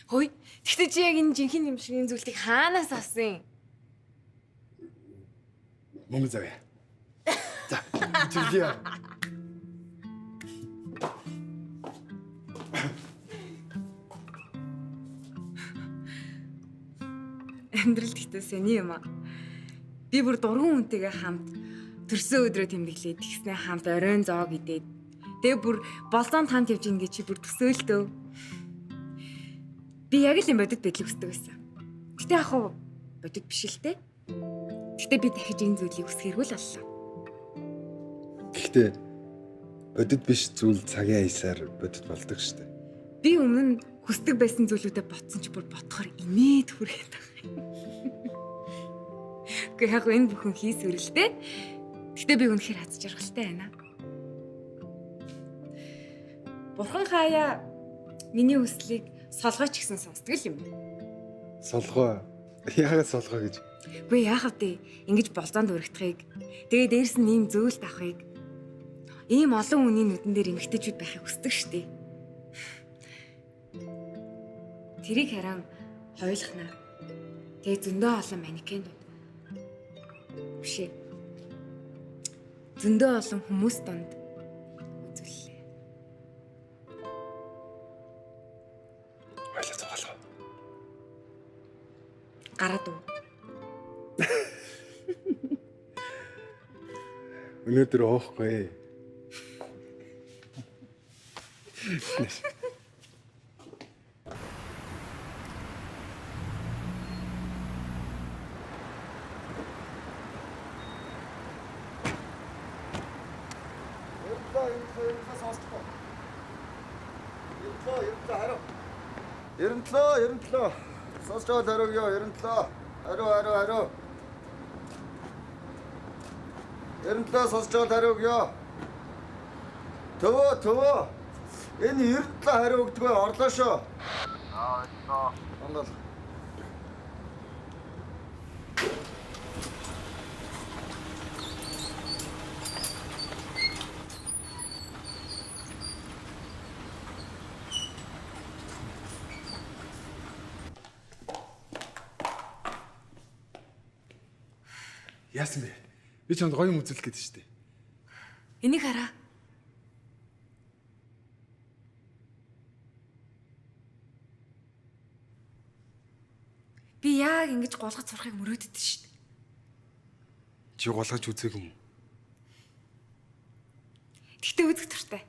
Хөөе, тэгтээ чи яг энэ жинхэнэ юм шиг энэ зүйлийг хаанаас авсан юм? Мөнгө завья. За, чүлээ. Амьдрал гэхдээ сэний юм аа. Би бүр дургуун хүнтэйгээ хамт төрсөн өдрөө тэмдэглээд тэгснэ хамт оройн зоог идээд тэгээ бүр болзоонд хамт явж ингээ чи бүр төсөөлтөө. Би яг л юм бодит байдлыг хүсдэг байсан. Гэтэ яг хуу бодит биш л те. Гэтэ би дахиж энэ зүйлийг үсгэргүй л боллоо. Гэхдээ бодит биш зүйл цагийн аясаар бодит болдог штэ. Би өмнө нь хүсдэг байсан зүйлүүдэд ботсон ч бүр ботхоор инээд хүрээд байгаа юм. Гэхдээ яг энэ бүхэн хийсвэрлээ. Гэтэ би үнэхээр хаз жаргалтай байна. Бурхан хаяа миний хүслийг солгооч гэсэн сонсдог юм. Солгоо. Яагаад солгоо гэж? Үгүй яахав дээ. Ингэж болзоонд өргөдөхийг. Тэгээ дээрс нь ийм зөөлт авахыг. Ийм олон хүний нүдэн дээр эмгтээчүүд байхыг хүсдэг штеп. Тэрийг харин хойлохнаа. Тэгээ зөндөө олон манекенууд. Бишээ. Зөндөө олон хүмүүс донд үзүүллээ. Хойлоо зоолоо. Гараад уу. Өнөөдөр оохгүй. Ерөнтлөө. Сонсож байгаа дөрөвё, ерөнтлөө. Хариу. Ерөнтлөө сонсож байгаа дөрөвё. Төвөө. Энэ эрдлээ хариу өгдөгөө орлоо шүү. орлоо. Ондол. Яасан бэ? Би чамд гоё юм үзүүлэх гэдэг шүү дээ. Энийг хараа. Би яг ингэж голгож сурахыг мөрөөддөг шүү дээ. Чи голгож үзээгүй юм. Тэгтээ үзэх туртай.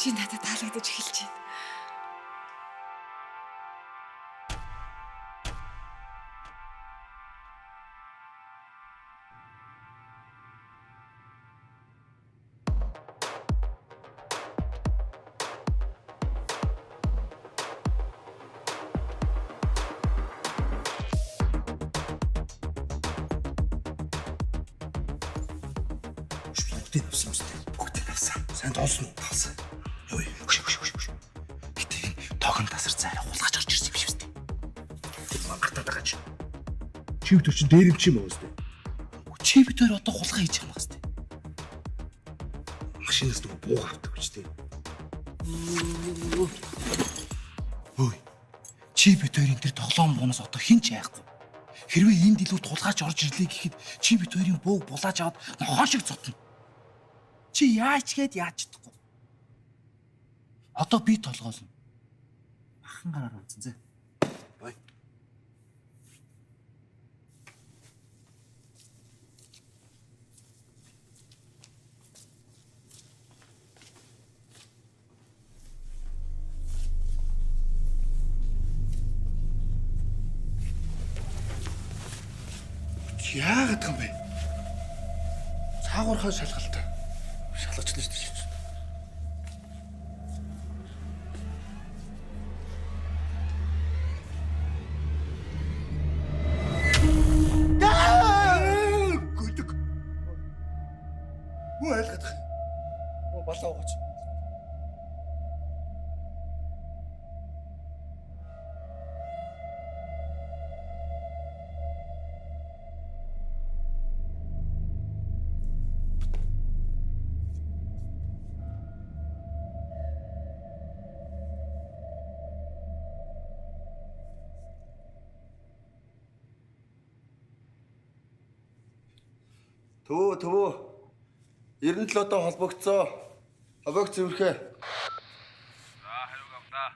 Чи надад таалагдаж эхэлж байна. Бүгдийг авсан үстэй. Бүгдийг авсан. Сайн тоолсон уу? Тоолсон. Ой, хөш. Гэтэ тоогон тасарсан арай хулгаж орж ирсэн юм шиг үстэй. Тэр мангартаад байгаа чи. Чи битэр чи дээрэмч юм уу үстэй? Чи битэр одоо хулгай хийж байгаа юм үстэй. Машинаас дөө буугаар авдаг үстэй. Ой. Чи битэрийн тэр тоглоом бунаас одоо хин ч яахгүй. Хэрвээ энд илүү тулгаарч орж ирлээ гэхэд чи битэрийн бууг булааж аваад нохоо шиг зодно. Чи яаж чадахгүй. Одоо би толгоолно. Махан гараар унтсан зэ. Бай. Яагаад юм бэ? Цаагуурхаа шалгалтай. Шалгачлаа шүү дээ. Гүдэг. Юу айлгах? Балаа уугач. Төвөө. 97-той холбогдсоо. Объект зөвөрхөө. За, хариуг авлаа.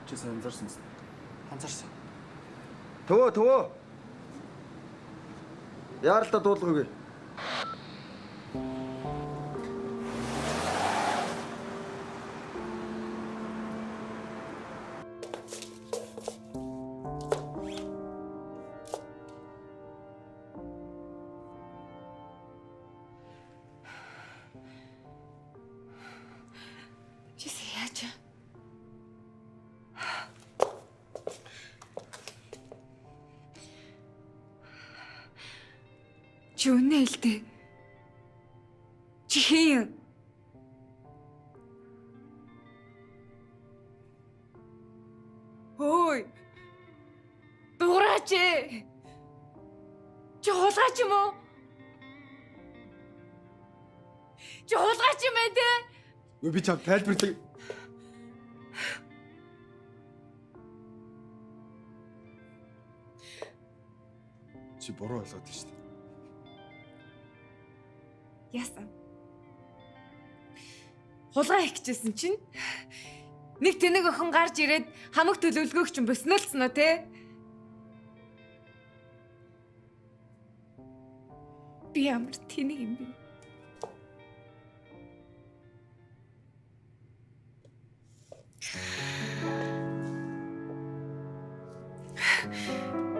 Чи анзаарсан юм. Анзаарсан. Төвөө. Яаралтай дуулгыг. Чис яаж? Чи үнэ хэлдэг. Чи хэн? үгүй. Дуурайч ээ. Чи хулгайч юм уу? Чи хулгайч юм ээ те? Би чам тайлбарлая. Чи буруу ойлгоод байна шүү дээ. Яасан. Хулгай хийх гэжсэн чинь нэг тэнэг охин гарч ирээд хамаг төлөвлөгөөг чинь боснолцсон уу те? Би ямар тэнэг юм бэ?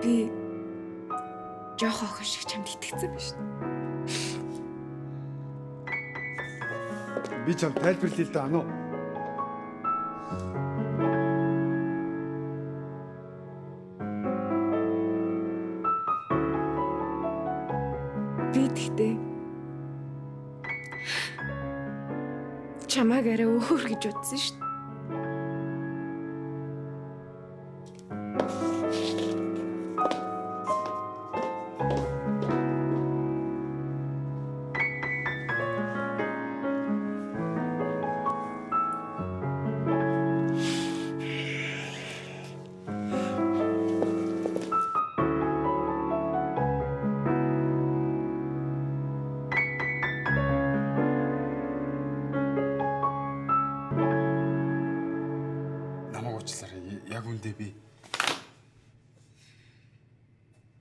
Би жоох охин шиг чамд итгэцэн байна шүү дээ. Би чам тайлбарлая л да ануу. Би тэгтээ чамайг арай өөр гэж утсан шүү дээ. Яг үндэ би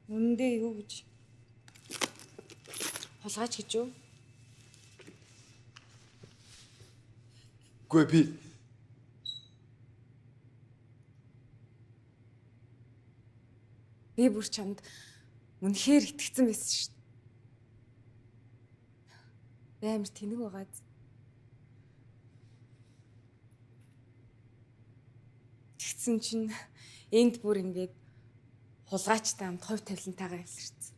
Үндэ юу гэж? Хулгайч гэж юу? Гүй би бүр чамд үнэхээр итгэцэн байсан шүү дээ. Би амар тэнэг байгаа. Тэгсэн чинь энд бүр ингээд хулгайчтай хамт хувь тавилантайгаа илэрсэн.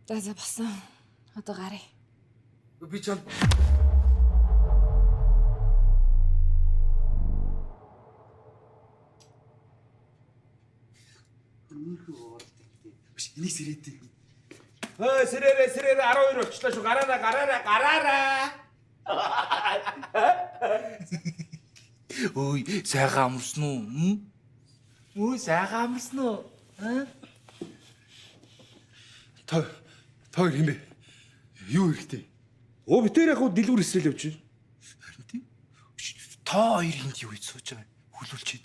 За басан. Одоо гарыг. би чам биш энийг сэрээдээ. Сэрээрээ 12 болчлаа шүү. Гараараа. Ой, сайхан амарсан уу? Ой, сайхан амарсан уу? Тоо юм бэ? Юу хэрэгтэй? Битээр яг дэлгүүр эсрэл явж байна. Харин тийм. Та хоёр энд юу хийж сууж байгаа юм? Хүлүүлчихэд.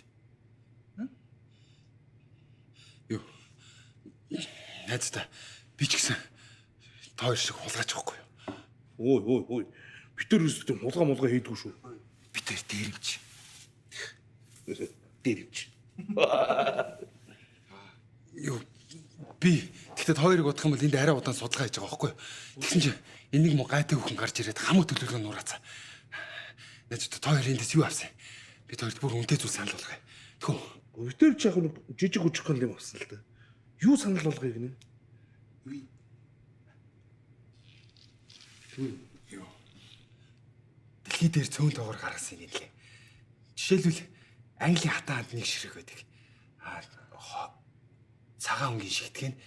Юу? Найз та би ч гэсэн тоо шиг хулгайч байхгүй юу? Ой. Битээр үстэй хулгай хийдгүү шүү. Битээр дээрэмч. Юу? Би тэгтээ хоёрыг бодох юм бол энд арай удаан судалгаа хийж байгаа байхгүй юу? Тэгсэн чинь энийг мо гайтай хөхөн гарч ирээд хамаг төлөвлөгөө нуурацаа. Найз та хоёр эндээс юу авсан? Би хоёрт бүр үнэтэй зүйл санал болгоё. Тэгвэл битээр ч яг жижиг хүчрэх юм авсан л да. Юу санал болгоё гинэ? Юу? Дэлхий дээр цөөн тоогоор гаргасан юм лээ. Жишээлбэл Английн хатан ханд нэг ширхэг байдаг. Цагаан өнгийн шигтгэн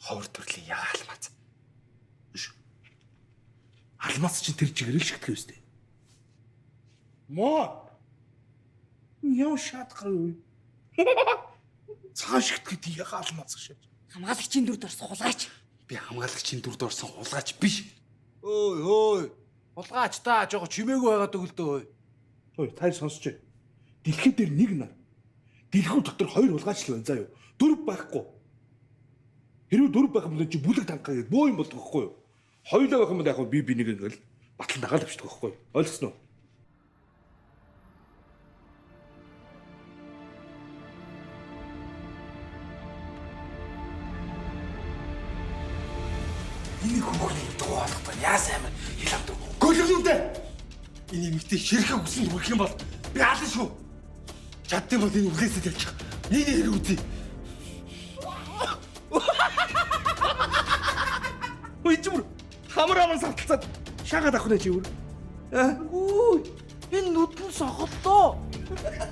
ховор төрлийн яга алмаз. Алмаз чинь тэр чигэрэл шигтгэх үстэй. Моо. Яа шатгар. Цагаан шигтгэх яга алмаз гэж. Хамгаалагчийн дүрд орсон хулгайч. Би хамгаалагчийн дүрд орсон хулгайч биш. Ой. Хулгайч та жоо чимээгүй байгаад өгөлдөө. Ой, таар сонсож бай. Дэлхий дээр нэг нар. Дэлхүү дотор 2 хулгайч л байна заа юу. 4 байхгүй. Хэрвээ 4 байх юм бол чи бүлэг тангах гэдэг бөө юм болдог байхгүй юу? Хоёулаа байх юм бол яг би нэг ингээл батлан дагаал авчдаг байхгүй юу? Ойлгосноо? Энэ хүүхний дуу алах байна. Яа сайн мэн хэл авдаг. Гөлөглүүдээ. Энэ эмэгтэй ширхэг үсэнд хүрэх юм бол би алан шүү. Чаддсан бол энэ үхээсээ ялчих. Нэг хэрэг үзье. Ой чимэр хамар салтцаад Шаагаад авах нэ чи өөр. Үй, энэ нүдэн сохолтоо.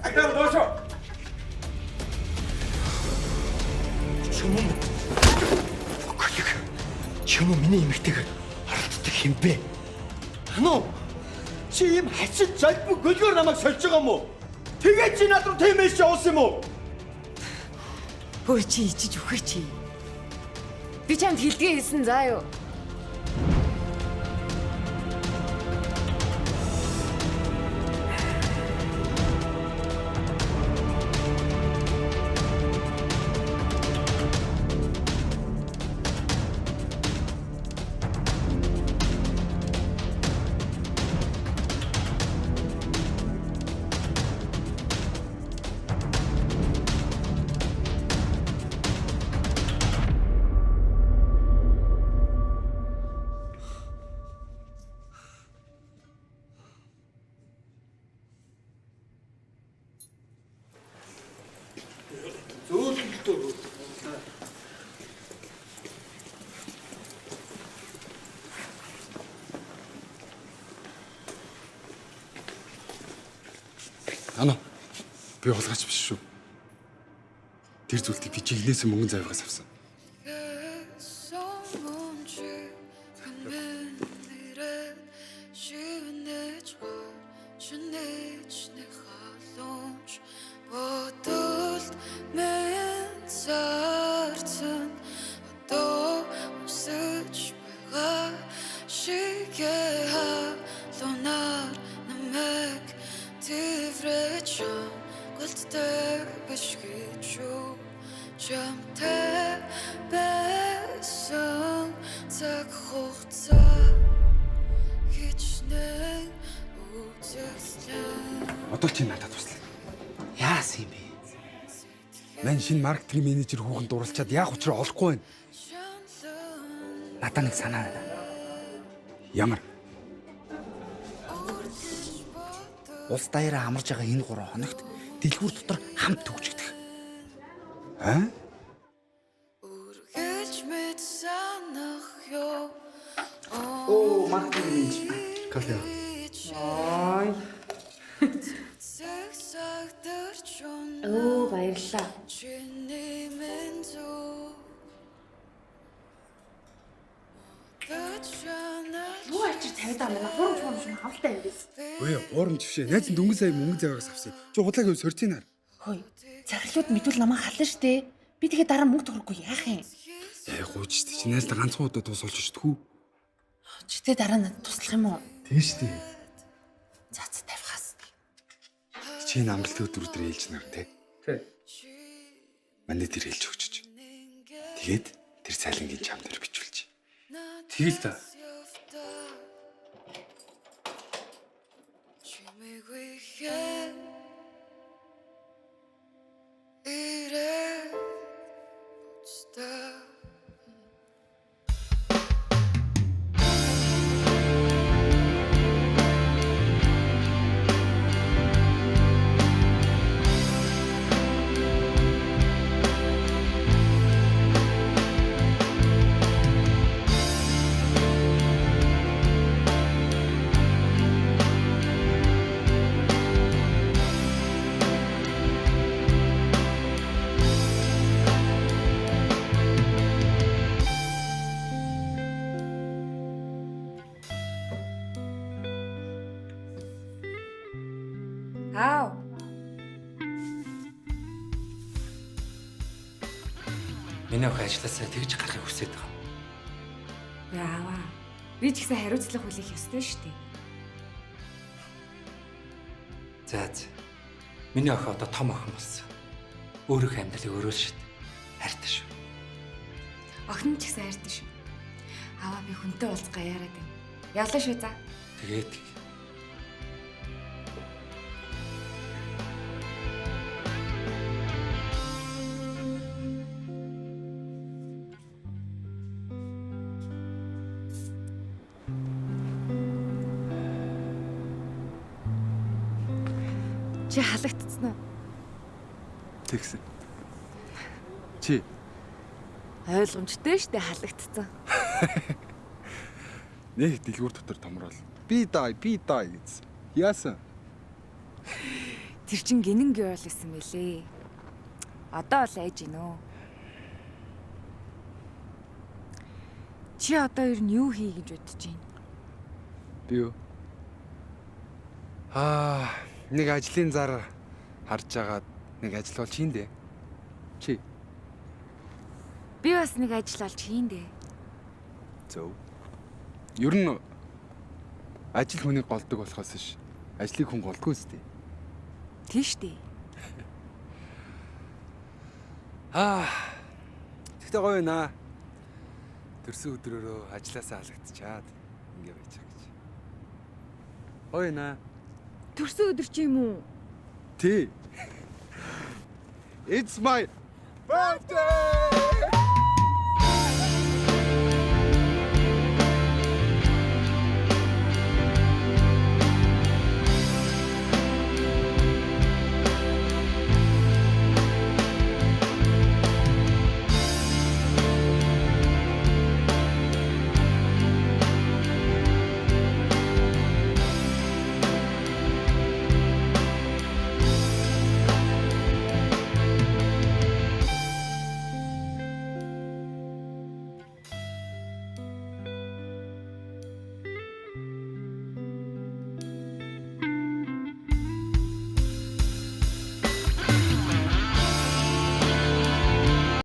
Агаа доошо. Чому миний эмэгтэйг оролцдог юм бэ? Тануу чи ийм хашид залбиг гөлгөр намайг сольж байгаа юм уу? Тэгээ чи над руу тиймээс явуулсан юм уу? Хөөе чи ичиж үхээ чи. Би чамд хэлдгээ хэлсэн заа юу. Ано. Би хулгайч биш шүү. Тэр зүйлийг би чиглэлээс мөнгөн завьгаас авсан. Одоо чи надад туслаа. Яасан юм бэ? Мань шинэ маркетинг менежер хүүхэн дурлцаад яах учраа олохгүй байна. Надад нэг санаа байна. Ямар? Улс даяараа амарж байгаа энэ 3 хоногт дэлгүүр дотор хамт төгжигдэх. Аа? Оо, маркетинг менежер. Кафе. Ой. Оо, баярлалаа. Юу ачир тавьдаа манай хурж хавлтай юм бэ? Өө, уурамч бишээ. Найз нь дөнгөж сая мөнгөн завьгаас авсан. Чи худлааг өв сорьцинаар. Хөөе. Захирлууд мэдвэл намайг хална штэ. Би тэгээ дараа мөнгө төгрөхгүй яах юм? Гуйч штэ. Чи найзлаа ганцхан удаа тусалж штгүй. Читээ дараа надад туслах юм уу? Тийм штэ. Цац тавихаас. Чи энэ амралтын өдрүүдээр ээлж нар тий. Тий. Манай тэр ээлж өгчөж. Тэгээд тэр цайлангийн чам дээр бичүүлж. Тэгэл та. Аав. Миний охин ажилласаа тэгж гарахыг хүсэж байгаа. Яаваа. Би ч гэсэн хариуцлага хүлээх ёстой шүү дээ. За. Миний охин одоо том охин болсон. Өөрийнхөө амьдралыг өөрөө л шít. Хайртай шүү. Охин ч гэсэн хайртай шүү. Аваа би хүнтэй уулзгаа яриад байна. Явлаа шүү за. Тэгээд Чи халагдсан уу? Тэгсэн. Чи Ойлгомжтой шүү дээ халагдсан. Нэг дэлгүүр дотор томрол. Би дай гэж. Яасан? Тэр чин гинэн гэрэл байсан мэлээ. Одоо л айж гинөө. Чи одоо ер нь юу хий гэж бодож байна? Би юу? Нэг ажлын зар харж агаад нэг ажил бол чиндээ. Чи? Би бас нэг ажил олж хийндээ. Зөв. Ер нь ажил хүнийг голдог болохоос ш. Ажлыг хүн голдгүй үстэй. Тийш дээ. Тэгтээ гоё наа. Төрсөн өдрөөрөө ажилласаа халагдчихад ингэ байж байгаа гэж. Гоё наа. Төрсөн өдөр чи юм уу? Тий. It's my birthday!